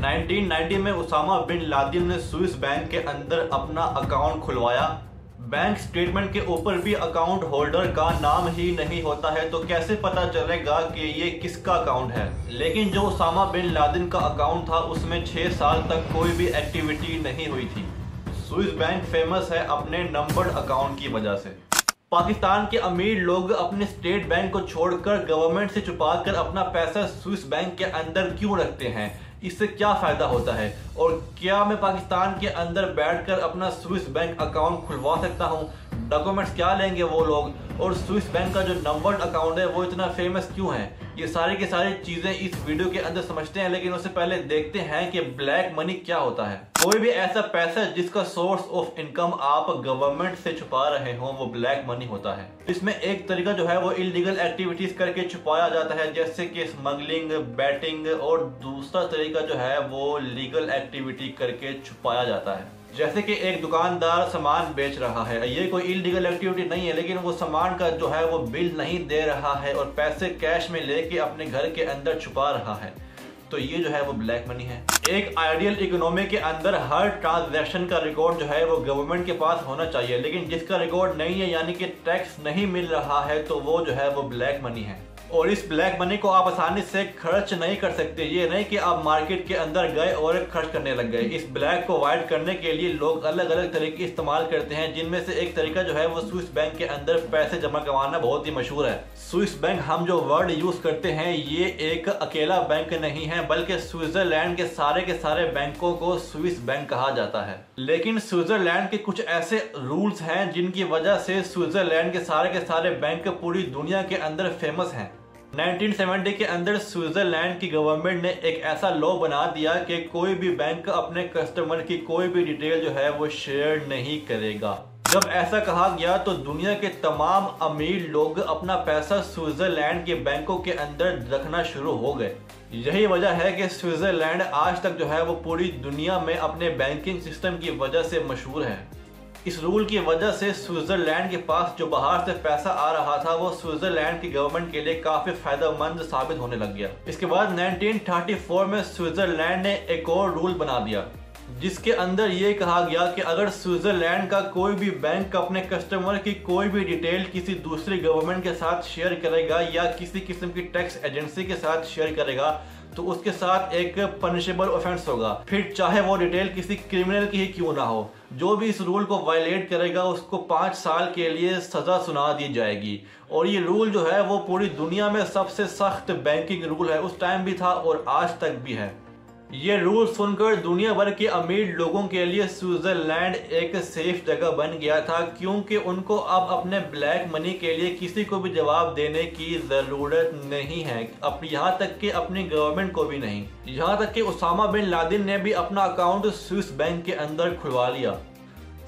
1990 में Usama bin Laden ने Swiss bank के अंदर अपना अकाउंट खुलवाया। बैंक स्टेटमेंट के ऊपर भी अकाउंट होल्डर का नाम ही नहीं होता है, तो कैसे पता चलेगा कि ये किसका अकाउंट है। लेकिन जो उसामा बिन लादेन का अकाउंट था उसमें 6 साल तक कोई भी एक्टिविटी नहीं हुई थी। स्विस बैंक फेमस है अपने नंबर्ड अकाउंट की वजह से। पाकिस्तान के अमीर लोग अपने स्टेट बैंक को छोड़कर गवर्नमेंट से छुपाकर अपना पैसा स्विस बैंक के अंदर क्यों रखते हैं, इससे क्या फायदा होता है, और क्या मैं पाकिस्तान के अंदर बैठकर अपना स्विस बैंक अकाउंट खुलवा सकता हूं? डॉक्यूमेंट्स क्या लेंगे वो लोग, और स्विस बैंक का जो नंबर्ड अकाउंट है वो इतना फेमस क्यों है? ये सारी की सारी चीजें इस वीडियो के अंदर समझते हैं, लेकिन उससे पहले देखते हैं कि ब्लैक मनी क्या होता है। कोई भी ऐसा पैसा जिसका सोर्स ऑफ इनकम आप गवर्नमेंट से छुपा रहे हो वो ब्लैक मनी होता है। इसमें एक तरीका जो है वो इलीगल एक्टिविटीज करके छुपाया जाता है, जैसे कि स्मगलिंग, बैटिंग, और दूसरा तरीका जो है वो लीगल एक्टिविटी करके छुपाया जाता है। जैसे कि एक दुकानदार सामान बेच रहा है, ये कोई इलीगल एक्टिविटी नहीं है, लेकिन वो सामान का जो है वो बिल नहीं दे रहा है और पैसे कैश में लेके अपने घर के अंदर छुपा रहा है, तो ये जो है वो ब्लैक मनी है। एक आइडियल इकोनॉमी के अंदर हर ट्रांजैक्शन का रिकॉर्ड जो है वो गवर्नमेंट के पास होना चाहिए, लेकिन जिसका रिकॉर्ड नहीं है यानी कि टैक्स नहीं मिल रहा है, तो वो जो है वो ब्लैक मनी है। और इस ब्लैक मनी को आप आसानी से खर्च नहीं कर सकते। ये नहीं कि आप मार्केट के अंदर गए और खर्च करने लग गए। इस ब्लैक को वाइट करने के लिए लोग अलग अलग तरीके इस्तेमाल करते हैं, जिनमें से एक तरीका जो है वो स्विस बैंक के अंदर पैसे जमा करवाना बहुत ही मशहूर है। स्विस बैंक हम जो वर्ड यूज करते हैं ये एक अकेला बैंक नहीं है, बल्कि स्विट्जरलैंड के सारे बैंकों को स्विस बैंक कहा जाता है। लेकिन स्विट्जरलैंड के कुछ ऐसे रूल्स हैं जिनकी वजह से स्विट्जरलैंड के सारे बैंक पूरी दुनिया के अंदर फेमस हैं। 1970 के अंदर स्विट्जरलैंड की गवर्नमेंट ने एक ऐसा लॉ बना दिया कि कोई भी बैंक अपने कस्टमर की कोई भी डिटेल जो है वो शेयर नहीं करेगा। जब ऐसा कहा गया तो दुनिया के तमाम अमीर लोग अपना पैसा स्विट्जरलैंड के बैंकों के अंदर रखना शुरू हो गए। यही वजह है कि स्विट्जरलैंड आज तक जो है वो पूरी दुनिया में अपने बैंकिंग सिस्टम की वजह से मशहूर है। इस रूल की वजह से स्विट्जरलैंड के पास जो बाहर से पैसा आ रहा था वो स्विट्जरलैंड की गवर्नमेंट के लिए काफी फायदेमंद साबित होने लग गया। इसके बाद 1934 में स्विट्जरलैंड ने एक और रूल बना दिया, जिसके अंदर ये कहा गया कि अगर स्विट्जरलैंड का कोई भी बैंक अपने कस्टमर की कोई भी डिटेल किसी दूसरी गवर्नमेंट के साथ शेयर करेगा या किसी किस्म की टैक्स एजेंसी के साथ शेयर करेगा तो उसके साथ एक पनिशेबल ऑफेंस होगा, फिर चाहे वो डिटेल किसी क्रिमिनल की ही क्यों ना हो। जो भी इस रूल को वायलेट करेगा उसको 5 साल के लिए सजा सुना दी जाएगी। और ये रूल जो है वो पूरी दुनिया में सबसे सख्त बैंकिंग रूल है, उस टाइम भी था और आज तक भी है। ये रूल सुनकर दुनिया भर के अमीर लोगों के लिए स्विट्जरलैंड एक सेफ जगह बन गया था, क्योंकि उनको अब अपने ब्लैक मनी के लिए किसी को भी जवाब देने की जरूरत नहीं है, यहाँ तक कि अपनी गवर्नमेंट को भी नहीं। यहाँ तक कि उसामा बिन लादेन ने भी अपना अकाउंट स्विस बैंक के अंदर खुलवा लिया।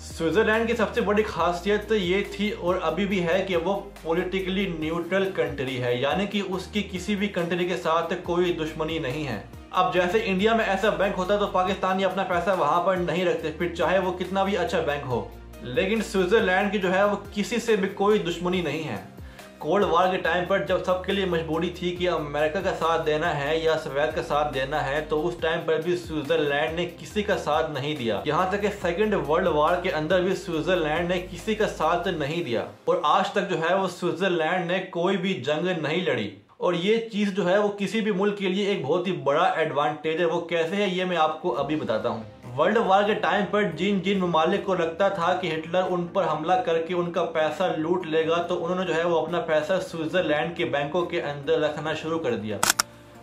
स्विट्जरलैंड की सबसे बड़ी खासियत ये थी और अभी भी है कि वो पॉलिटिकली न्यूट्रल कंट्री है, यानी कि उसकी किसी भी कंट्री के साथ कोई दुश्मनी नहीं है। अब जैसे इंडिया में ऐसा बैंक होता तो पाकिस्तानी अपना पैसा वहां पर नहीं रखते, फिर चाहे वो कितना भी अच्छा बैंक हो। लेकिन स्विट्जरलैंड की जो है वो किसी से भी कोई दुश्मनी नहीं है। कोल्ड वार के टाइम पर जब सबके लिए मजबूरी थी कि अमेरिका का साथ देना है या सोवियत का साथ देना है, तो उस टाइम पर भी स्विट्जरलैंड ने किसी का साथ नहीं दिया। यहाँ तक कि सेकेंड वर्ल्ड वार के अंदर भी स्विट्जरलैंड ने किसी का साथ नहीं दिया, और आज तक जो है वो स्विट्जरलैंड ने कोई भी जंग नहीं लड़ी। और ये चीज जो है वो किसी भी मुल्क के लिए एक बहुत ही बड़ा एडवांटेज है। वो कैसे है ये मैं आपको अभी बताता हूँ। वर्ल्ड वार के टाइम पर जिन ममालिक को लगता था कि हिटलर उन पर हमला करके उनका पैसा लूट लेगा, तो उन्होंने जो है वो अपना पैसा स्विट्जरलैंड के बैंकों के अंदर रखना शुरू कर दिया।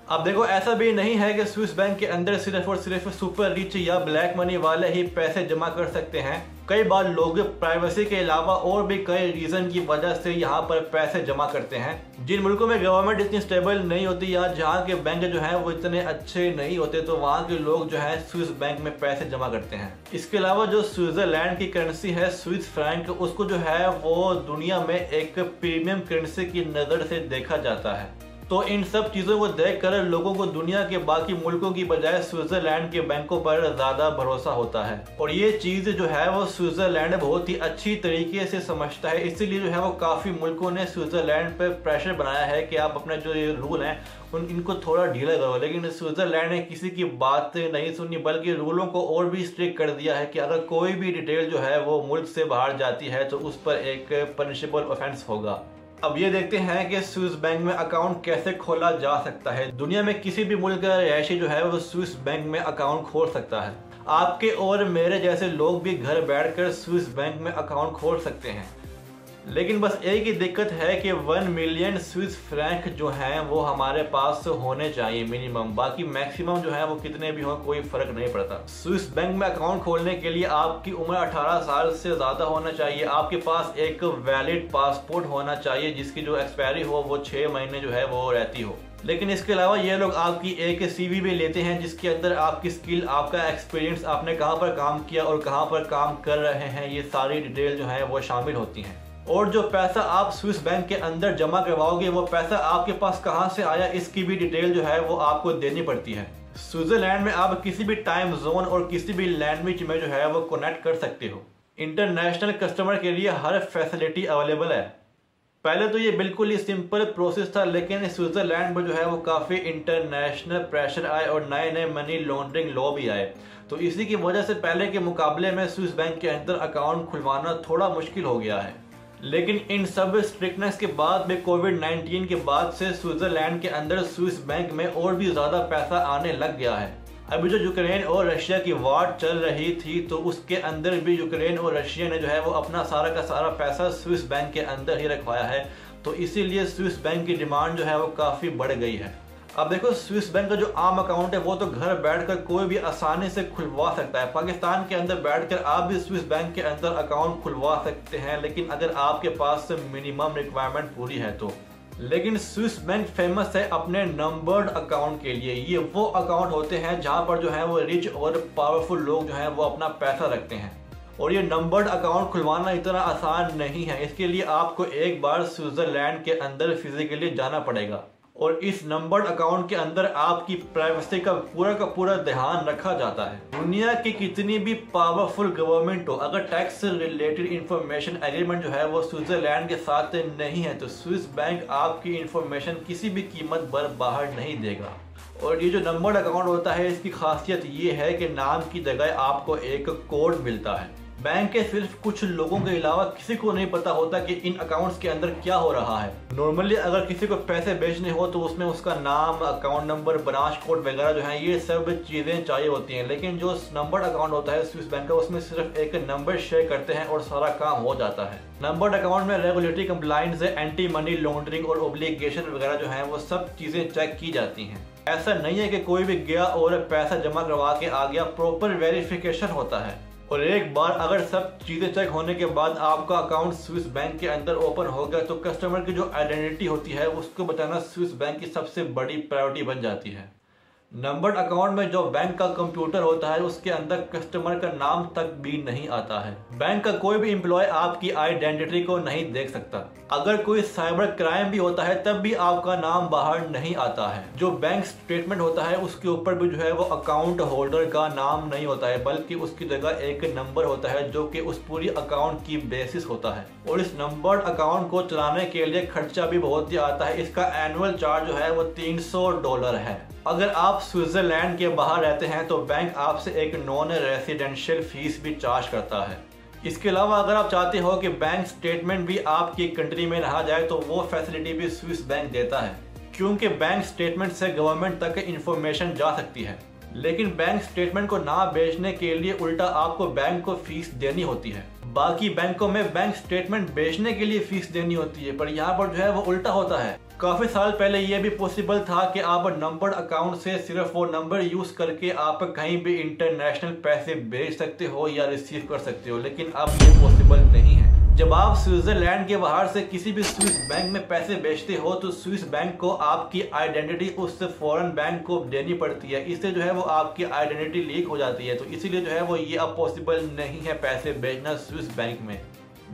अब देखो, ऐसा भी नहीं है कि स्विस बैंक के अंदर सिर्फ और सिर्फ सुपर रिच या ब्लैक मनी वाले ही पैसे जमा कर सकते हैं। कई बार लोग प्राइवेसी के अलावा और भी कई रीजन की वजह से यहाँ पर पैसे जमा करते हैं। जिन मुल्कों में गवर्नमेंट इतनी स्टेबल नहीं होती या जहाँ के बैंक जो है वो इतने अच्छे नहीं होते, तो वहाँ के लोग जो है स्विस बैंक में पैसे जमा करते हैं। इसके अलावा जो स्विट्जरलैंड की करेंसी है स्विस फ्रैंक, उसको जो है वो दुनिया में एक प्रीमियम करेंसी की नज़र से देखा जाता है। तो इन सब चीज़ों को देखकर लोगों को दुनिया के बाकी मुल्कों की बजाय स्विट्जरलैंड के बैंकों पर ज़्यादा भरोसा होता है। और ये चीज़ जो है वो स्विट्जरलैंड बहुत ही अच्छी तरीके से समझता है, इसीलिए जो है वो काफ़ी मुल्कों ने स्विट्जरलैंड पर प्रेशर बनाया है कि आप अपने जो ये रूल हैं इनको थोड़ा ढीला करो। लेकिन स्विट्जरलैंड ने किसी की बात नहीं सुनी, बल्कि रूलों को और भी स्ट्रिक्ट कर दिया है कि अगर कोई भी डिटेल जो है वो मुल्क से बाहर जाती है तो उस पर एक पनिशेबल ऑफेंस होगा। अब ये देखते हैं कि स्विस बैंक में अकाउंट कैसे खोला जा सकता है। दुनिया में किसी भी मुल्क का रहायशी जो है वो स्विस बैंक में अकाउंट खोल सकता है। आपके और मेरे जैसे लोग भी घर बैठकर स्विस बैंक में अकाउंट खोल सकते हैं। लेकिन बस एक ही दिक्कत है कि 1 मिलियन स्विस फ्रैंक जो हैं वो हमारे पास होने चाहिए मिनिमम। बाकी मैक्सिमम जो है वो कितने भी हो कोई फर्क नहीं पड़ता। स्विस बैंक में अकाउंट खोलने के लिए आपकी उम्र 18 साल से ज़्यादा होना चाहिए। आपके पास एक वैलिड पासपोर्ट होना चाहिए जिसकी जो एक्सपायरी हो वो 6 महीने जो है वो रहती हो। लेकिन इसके अलावा ये लोग आपकी एक CV भी लेते हैं जिसके अंदर आपकी स्किल, आपका एक्सपीरियंस, आपने कहाँ पर काम किया और कहाँ पर काम कर रहे हैं, ये सारी डिटेल जो है वो शामिल होती हैं। और जो पैसा आप स्विस बैंक के अंदर जमा करवाओगे वो पैसा आपके पास कहाँ से आया इसकी भी डिटेल जो है वो आपको देनी पड़ती है। स्विट्जरलैंड में आप किसी भी टाइम जोन और किसी भी लैंग्वेज में जो है वो कनेक्ट कर सकते हो। इंटरनेशनल कस्टमर के लिए हर फैसिलिटी अवेलेबल है। पहले तो ये बिल्कुल ही सिंपल प्रोसेस था, लेकिन स्विट्जरलैंड में जो है वो काफ़ी इंटरनेशनल प्रेशर आए और नए नए मनी लॉन्ड्रिंग लॉ भी आए। तो इसी की वजह से पहले के मुकाबले में स्विस बैंक के अंदर अकाउंट खुलवाना थोड़ा मुश्किल हो गया है। लेकिन इन सब स्ट्रिक्टनेस के बाद में कोविड-19 के बाद से स्विट्जरलैंड के अंदर स्विस बैंक में और भी ज़्यादा पैसा आने लग गया है। अभी जो यूक्रेन और रशिया की वार चल रही थी तो उसके अंदर भी यूक्रेन और रशिया ने जो है वो अपना सारा का सारा पैसा स्विस बैंक के अंदर ही रखवाया है। तो इसीलिए स्विस बैंक की डिमांड जो है वो काफ़ी बढ़ गई है। अब देखो, स्विस बैंक का जो आम अकाउंट है वो तो घर बैठकर कोई भी आसानी से खुलवा सकता है। पाकिस्तान के अंदर बैठकर आप भी स्विस बैंक के अंदर अकाउंट खुलवा सकते हैं, लेकिन अगर आपके पास मिनिमम रिक्वायरमेंट पूरी है तो। लेकिन स्विस बैंक फेमस है अपने नंबर्ड अकाउंट के लिए। ये वो अकाउंट होते हैं जहां पर जो है वो रिच और पावरफुल लोग जो हैं वो अपना पैसा रखते हैं। और ये नंबर्ड अकाउंट खुलवाना इतना आसान नहीं है। इसके लिए आपको एक बार स्विट्जरलैंड के अंदर फिजिकली जाना पड़ेगा और इस नंबर्ड अकाउंट के अंदर आपकी प्राइवेसी का पूरा ध्यान रखा जाता है। दुनिया की कितनी भी पावरफुल गवर्नमेंट हो, अगर टैक्स रिलेटेड इंफॉर्मेशन एग्रीमेंट जो है वो स्विट्जरलैंड के साथ नहीं है तो स्विस बैंक आपकी इंफॉर्मेशन किसी भी कीमत पर बाहर नहीं देगा। और ये जो नंबर्ड अकाउंट होता है इसकी खासियत ये है कि नाम की जगह आपको एक कोड मिलता है। बैंक के सिर्फ कुछ लोगों के अलावा किसी को नहीं पता होता कि इन अकाउंट्स के अंदर क्या हो रहा है। नॉर्मली अगर किसी को पैसे भेजने हो तो उसमें उसका नाम, अकाउंट नंबर, ब्रांच कोड वगैरह जो है ये सब चीज़ें चाहिए होती हैं। लेकिन जो नंबर्ड अकाउंट होता है स्विस बैंक का, उसमें सिर्फ एक नंबर शेयर करते हैं और सारा काम हो जाता है। नंबर्ड अकाउंट में regulatory compliance, anti money laundering और ओब्लिगेशन वगैरह जो है वो सब चीज़ें चेक की जाती हैं। ऐसा नहीं है कि कोई भी गया और पैसा जमा करवा के आ गया, प्रॉपर वेरिफिकेशन होता है। और एक बार अगर सब चीज़ें चेक होने के बाद आपका अकाउंट स्विस बैंक के अंदर ओपन हो गया तो कस्टमर की जो आइडेंटिटी होती है उसको बताना स्विस बैंक की सबसे बड़ी प्रायोरिटी बन जाती है। नंबर्ड अकाउंट में जो बैंक का कंप्यूटर होता है उसके अंदर कस्टमर का नाम तक भी नहीं आता है। बैंक का कोई भी एम्प्लॉय आपकी आइडेंटिटी को नहीं देख सकता। अगर कोई साइबर क्राइम भी होता है तब भी आपका नाम बाहर नहीं आता है। जो बैंक स्टेटमेंट होता है उसके ऊपर भी जो है वो अकाउंट होल्डर का नाम नहीं होता है, बल्कि उसकी जगह एक नंबर होता है जो कि उस पूरी अकाउंट की बेसिस होता है। और इस नंबर्ड अकाउंट को चलाने के लिए खर्चा भी बहुत ही आता है। इसका एनुअल चार्ज जो है वो $300 है। अगर आप स्विट्जरलैंड के बाहर रहते हैं तो बैंक आपसे एक नॉन रेसिडेंशियल फीस भी चार्ज करता है। इसके अलावा अगर आप चाहते हो कि बैंक स्टेटमेंट भी आपकी कंट्री में रहा जाए तो वो फैसिलिटी भी स्विस बैंक देता है, क्योंकि बैंक स्टेटमेंट से गवर्नमेंट तक इंफॉर्मेशन जा सकती है। लेकिन बैंक स्टेटमेंट को ना बेचने के लिए उल्टा आपको बैंक को फीस देनी होती है। बाकी बैंकों में बैंक स्टेटमेंट बेचने के लिए फीस देनी होती है, पर यहाँ पर जो है वो उल्टा होता है। काफ़ी साल पहले ये भी पॉसिबल था कि आप नंबर्ड अकाउंट से सिर्फ वो नंबर यूज़ करके आप कहीं भी इंटरनेशनल पैसे भेज सकते हो या रिसीव कर सकते हो, लेकिन अब ये पॉसिबल नहीं है। जब आप स्विट्जरलैंड के बाहर से किसी भी स्विस बैंक में पैसे भेजते हो तो स्विस बैंक को आपकी आइडेंटिटी उस फॉरेन बैंक को देनी पड़ती है। इससे जो है वो आपकी आइडेंटिटी लीक हो जाती है। तो इसीलिए जो है वो ये अब पॉसिबल नहीं है पैसे भेजना स्विस बैंक में।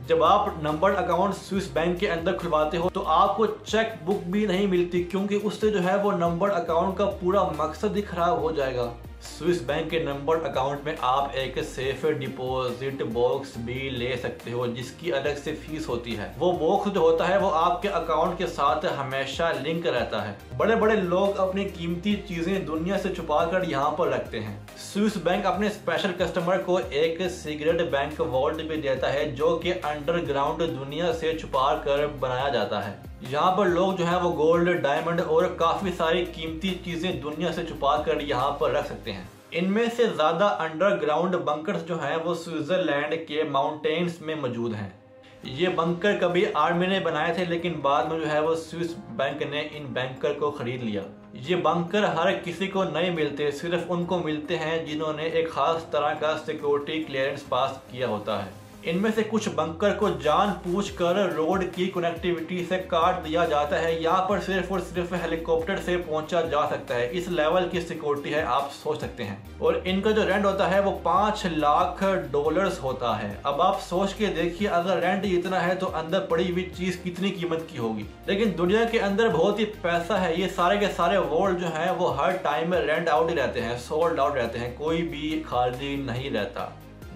जब आप नंबर्ड अकाउंट स्विस बैंक के अंदर खुलवाते हो तो आपको चेक बुक भी नहीं मिलती, क्योंकि उससे जो है वो नंबर्ड अकाउंट का पूरा मकसद ही खराब हो जाएगा। स्विस बैंक के नंबर्ड अकाउंट में आप एक सेफ डिपॉजिट बॉक्स भी ले सकते हो, जिसकी अलग से फीस होती है। वो बॉक्स जो होता है वो आपके अकाउंट के साथ हमेशा लिंक रहता है। बड़े बड़े लोग अपनी कीमती चीजें दुनिया से छुपा कर यहाँ पर रखते हैं। स्विस बैंक अपने स्पेशल कस्टमर को एक सीक्रेट बैंक वॉल्ट भी देता है, जो कि अंडरग्राउंड दुनिया से छुपा कर बनाया जाता है। यहाँ पर लोग जो है वो गोल्ड, डायमंड और काफी सारी कीमती चीजें दुनिया से छुपा कर यहाँ पर रख सकते हैं। इनमें से ज्यादा अंडरग्राउंड बंकर्स जो हैं वो स्विट्जरलैंड के माउंटेन्स में मौजूद हैं। ये बंकर कभी आर्मी ने बनाए थे, लेकिन बाद में जो है वो स्विस बैंक ने इन बैंकर को खरीद लिया। ये बंकर हर किसी को नहीं मिलते, सिर्फ उनको मिलते हैं जिन्होंने एक खास तरह का सिक्योरिटी क्लियरेंस पास किया होता है। इनमें से कुछ बंकर को जानबूझकर रोड की कनेक्टिविटी से काट दिया जाता है। यहाँ पर सिर्फ और सिर्फ हेलीकॉप्टर से पहुंचा जा सकता है। इस लेवल की सिक्योरिटी है, आप सोच सकते हैं। और इनका जो रेंट होता है वो $5 लाख होता है। अब आप सोच के देखिए, अगर रेंट इतना है तो अंदर पड़ी हुई चीज कितनी कीमत की होगी। लेकिन दुनिया के अंदर बहुत ही पैसा है। ये सारे के सारे वॉल्ट जो है वो हर टाइम रेंट आउट ही रहते हैं, सोल्ड आउट रहते हैं, कोई भी खाली नहीं रहता।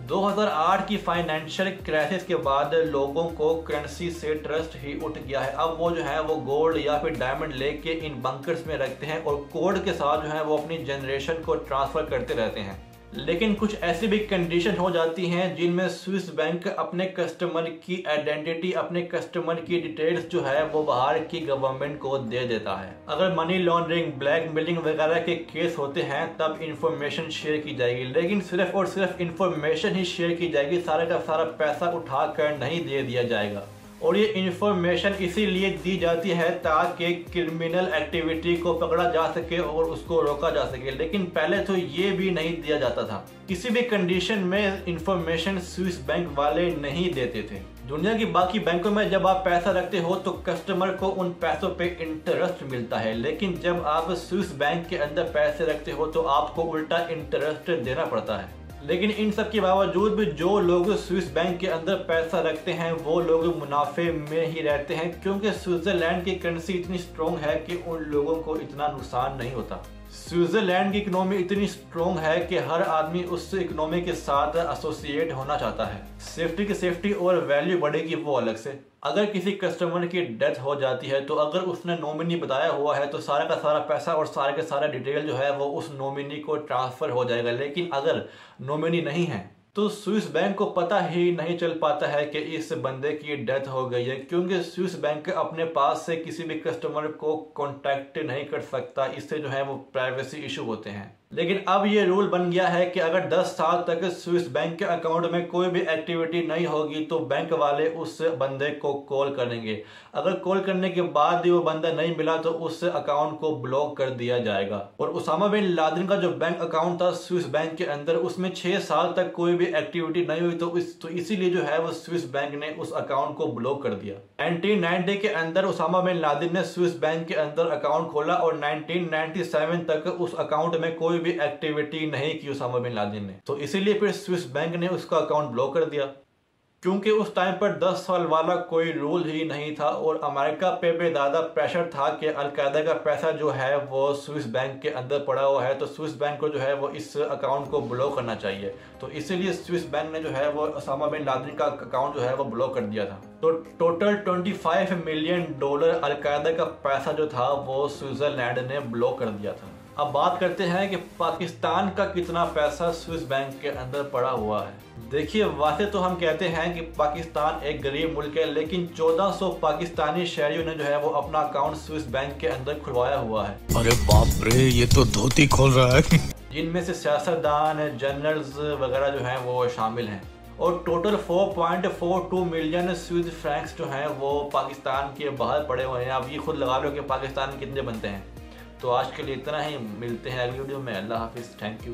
2008 की फाइनेंशियल क्राइसिस के बाद लोगों को करेंसी से ट्रस्ट ही उठ गया है। अब वो जो है वो गोल्ड या फिर डायमंड लेके इन बंकर्स में रखते हैं और कोड के साथ जो है वो अपनी जनरेशन को ट्रांसफर करते रहते हैं। लेकिन कुछ ऐसी भी कंडीशन हो जाती हैं जिनमें स्विस बैंक अपने कस्टमर की आइडेंटिटी, अपने कस्टमर की डिटेल्स जो है वो बाहर की गवर्नमेंट को दे देता है। अगर मनी लॉन्ड्रिंग, ब्लैकमेलिंग वगैरह के केस होते हैं तब इंफॉर्मेशन शेयर की जाएगी, लेकिन सिर्फ और सिर्फ इंफॉर्मेशन ही शेयर की जाएगी। सारा का सारा पैसा उठा कर नहीं दे दिया जाएगा। और ये इंफॉर्मेशन इसीलिए दी जाती है ताकि क्रिमिनल एक्टिविटी को पकड़ा जा सके और उसको रोका जा सके। लेकिन पहले तो ये भी नहीं दिया जाता था। किसी भी कंडीशन में इंफॉर्मेशन स्विस बैंक वाले नहीं देते थे। दुनिया की बाकी बैंकों में जब आप पैसा रखते हो तो कस्टमर को उन पैसों पे इंटरेस्ट मिलता है, लेकिन जब आप स्विस बैंक के अंदर पैसे रखते हो तो आपको उल्टा इंटरेस्ट देना पड़ता है। लेकिन इन सब के बावजूद भी जो लोग स्विस बैंक के अंदर पैसा रखते हैं वो लोग मुनाफे में ही रहते हैं, क्योंकि स्विट्जरलैंड की करेंसी इतनी स्ट्रॉन्ग है कि उन लोगों को इतना नुकसान नहीं होता। स्विट्जरलैंड की इकोनॉमी इतनी स्ट्रॉन्ग है कि हर आदमी उस इकोनॉमी के साथ एसोसिएट होना चाहता है। सेफ्टी की सेफ्टी और वैल्यू बढ़ेगी वो अलग से। अगर किसी कस्टमर की डेथ हो जाती है तो अगर उसने नॉमिनी बताया हुआ है तो सारा का सारा पैसा और सारे का सारा डिटेल जो है वो उस नॉमिनी को ट्रांसफर हो जाएगा। लेकिन अगर नॉमिनी नहीं है तो स्विस बैंक को पता ही नहीं चल पाता है कि इस बंदे की डेथ हो गई है, क्योंकि स्विस बैंक अपने पास से किसी भी कस्टमर को कांटेक्ट नहीं कर सकता। इससे जो है वो प्राइवेसी इशू होते हैं। लेकिन अब ये रूल बन गया है कि अगर 10 साल तक स्विस बैंक के अकाउंट में कोई भी एक्टिविटी नहीं होगी तो बैंक वाले उस बंदे को कॉल करेंगे। अगर कॉल करने के बाद भी वो बंदा नहीं मिला तो उस अकाउंट को ब्लॉक कर दिया जाएगा। और उसामा बिन लादेन का जो बैंक अकाउंट था स्विस बैंक के अंदर, उसमें 6 साल तक कोई भी एक्टिविटी नहीं हुई तो इसीलिए जो है वो स्विस बैंक ने उस अकाउंट को ब्लॉक कर दिया। 1990 के अंदर उसामा बिन लादेन ने स्विस बैंक के अंदर अकाउंट खोला और 1997 तक उस अकाउंट में कोई भी एक्टिविटी नहीं की उसामा बिन लादेन ने, तो इसीलिए फिर स्विस बैंक ने उसका अकाउंट ब्लॉक कर दिया। क्योंकि उस टाइम पर 10 साल वाला कोई रूल ही नहीं था और अमेरिका पे भी ज़्यादा प्रेशर था कि अलकायदा का पैसा जो है वो स्विस बैंक के अंदर पड़ा हुआ है, तो स्विस बैंक को जो है वो इस अकाउंट को ब्लॉक करना चाहिए। तो इसीलिए स्विस बैंक ने जो है वो उसामा बिन लादेन का अकाउंट जो है वो ब्लॉक कर दिया था। तो टोटल $25 मिलियन अलकायदा का पैसा जो था वो स्विट्जरलैंड ने ब्लॉक कर दिया था। अब बात करते हैं कि पाकिस्तान का कितना पैसा स्विस बैंक के अंदर पड़ा हुआ है। देखिए, वैसे तो हम कहते हैं कि पाकिस्तान एक गरीब मुल्क है, लेकिन 1400 पाकिस्तानी शहरियों ने जो है वो अपना अकाउंट स्विस बैंक के अंदर खुलवाया हुआ है। अरे बाप रे, ये तो धोती खोल रहा है। जिनमें से सियासतदान, जनरल्स वगैरह जो हैं वो शामिल हैं। और टोटल 4.42 मिलियन स्विस फ्रैंक्स जो हैं वो पाकिस्तान के बाहर पड़े हुए हैं। आप ये खुद लगा लो कि पाकिस्तान कितने बनते हैं। तो आज के लिए इतना ही, मिलते हैं अगली वीडियो में। अल्लाह हाफिज़, थैंक यू।